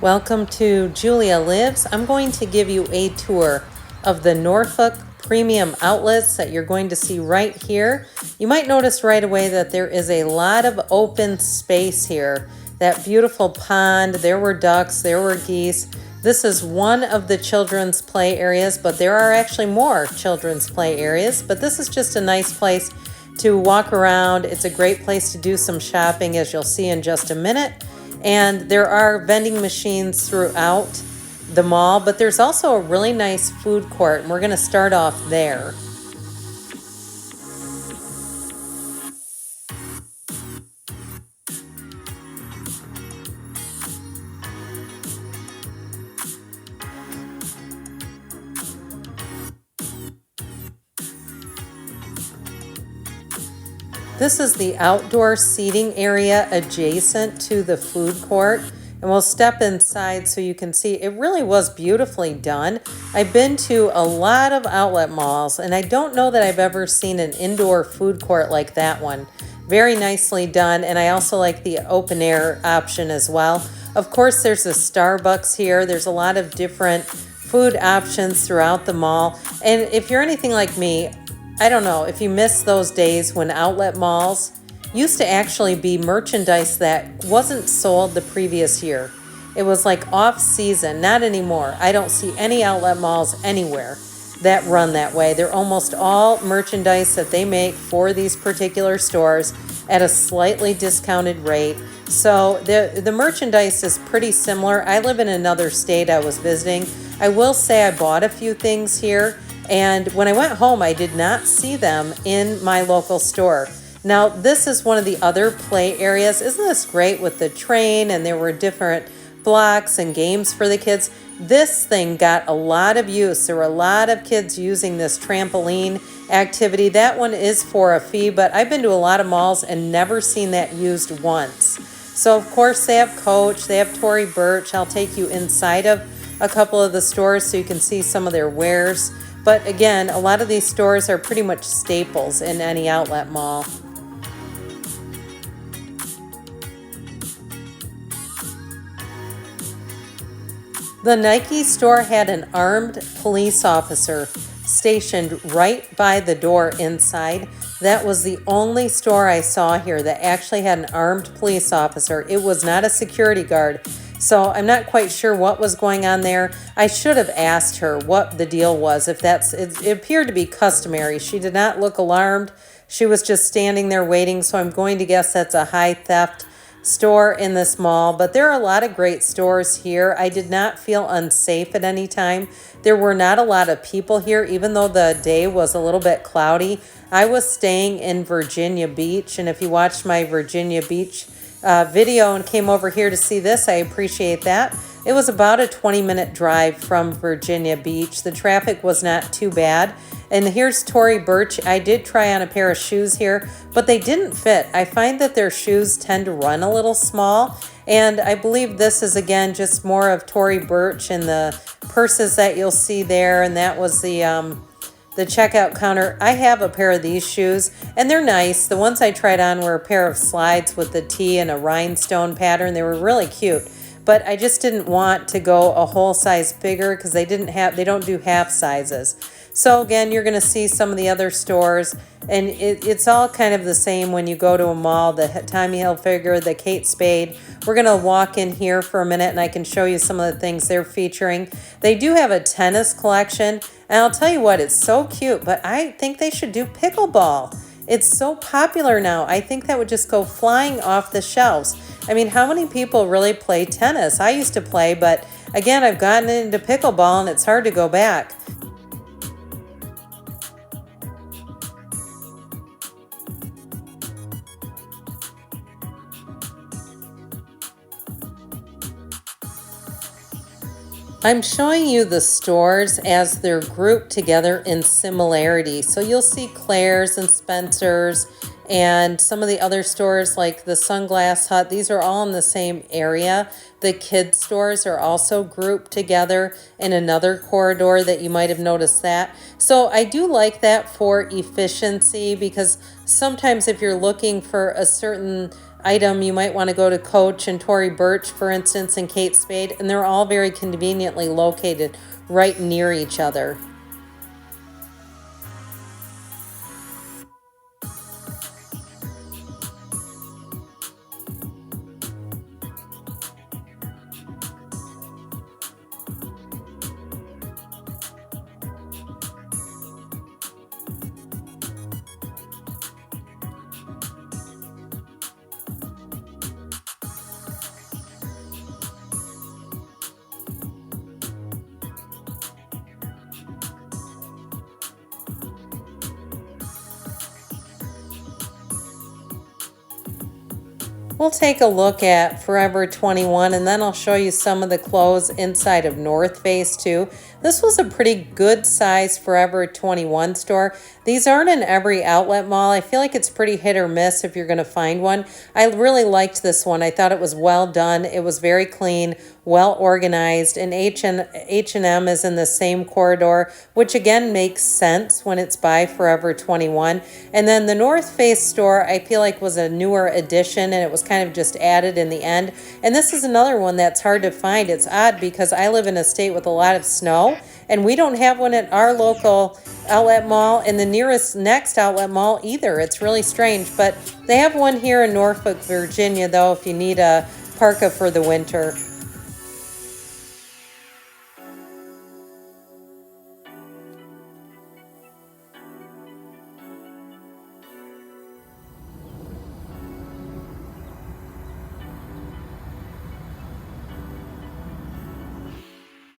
Welcome to Julia Lives. I'm going to give you a tour of the Norfolk premium outlets that you're going to see right here. You might notice right away that there is a lot of open space here. That beautiful pond, there were ducks, there were geese. This is one of the children's play areas, but there are actually more children's play areas. But this is just a nice place to walk around. It's a great place to do some shopping, as you'll see in just a minute. And there are vending machines throughout the mall, but there's also a really nice food court, and we're going to start off there. This is the outdoor seating area adjacent to the food court, and we'll step inside so you can see it really was beautifully done. I've been to a lot of outlet malls, and I don't know that I've ever seen an indoor food court like that one. Very nicely done, and I also like the open air option as well. Of course, there's a Starbucks here. There's a lot of different food options throughout the mall, and if you're anything like me, I don't know if you miss those days when outlet malls used to actually be merchandise that wasn't sold the previous year. It was like off season, not anymore. I don't see any outlet malls anywhere that run that way. They're almost all merchandise that they make for these particular stores at a slightly discounted rate. So the merchandise is pretty similar. I live in another state I was visiting. I will say I bought a few things here. And when I went home, I did not see them in my local store. Now, this is one of the other play areas. Isn't this great with the train? And there were different blocks and games for the kids. This thing got a lot of use. There were a lot of kids using this trampoline activity. That one is for a fee, but I've been to a lot of malls and never seen that used once. So, of course, they have Coach. They have Tory Burch. I'll take you inside of a couple of the stores so you can see some of their wares. But again, a lot of these stores are pretty much staples in any outlet mall. The Nike store had an armed police officer stationed right by the door inside. That was the only store I saw here that actually had an armed police officer. It was not a security guard. So I'm not quite sure what was going on there. I should have asked her what the deal was. If it appeared to be customary. She did not look alarmed. She was just standing there waiting. So I'm going to guess that's a high theft store in this mall. But there are a lot of great stores here. I did not feel unsafe at any time. There were not a lot of people here, even though the day was a little bit cloudy. I was staying in Virginia Beach, and if you watched my Virginia Beach video and came over here to see this, I appreciate that. It was about a 20-minute drive from Virginia Beach. The traffic was not too bad. And here's Tory Burch. I did try on a pair of shoes here, but they didn't fit. I find that their shoes tend to run a little small. And I believe this is, again, just more of Tory Burch and the purses that you'll see there. And that was the checkout counter. I have a pair of these shoes, and they're nice. The ones I tried on were a pair of slides with the T and a rhinestone pattern. They were really cute, but I just didn't want to go a whole size bigger because they don't do half sizes. So again, you're going to see some of the other stores, and it's all kind of the same when you go to a mall. The Tommy Hilfiger, the Kate Spade. We're going to walk in here for a minute, and I can show you some of the things they're featuring. They do have a tennis collection, and I'll tell you what, it's so cute, but I think they should do pickleball. It's so popular now. I think that would just go flying off the shelves. I mean, how many people really play tennis? I used to play, but again, I've gotten into pickleball, and it's hard to go back. I'm showing you the stores as they're grouped together in similarity. So you'll see Claire's and Spencer's and some of the other stores like the Sunglass Hut. These are all in the same area. The kids stores are also grouped together in another corridor that you might have noticed that. So I do like that for efficiency, because sometimes if you're looking for a certain item, you might want to go to Coach and Tory Burch, for instance, and Kate Spade, and they're all very conveniently located right near each other. We'll take a look at Forever 21 and then I'll show you some of the clothes inside of North Face too. This was a pretty good size Forever 21 store. These aren't in every outlet mall. I feel like it's pretty hit or miss if you're going to find one. I really liked this one. I thought it was well done. It was very clean, well organized, and H&M is in the same corridor, which again makes sense when it's by Forever 21. And then the North Face store I feel like was a newer addition, and it was kind of just added in the end. And this is another one that's hard to find. It's odd because I live in a state with a lot of snow, and we don't have one at our local outlet mall and the next outlet mall either. It's really strange, but they have one here in Norfolk, Virginia, though, if you need a parka for the winter.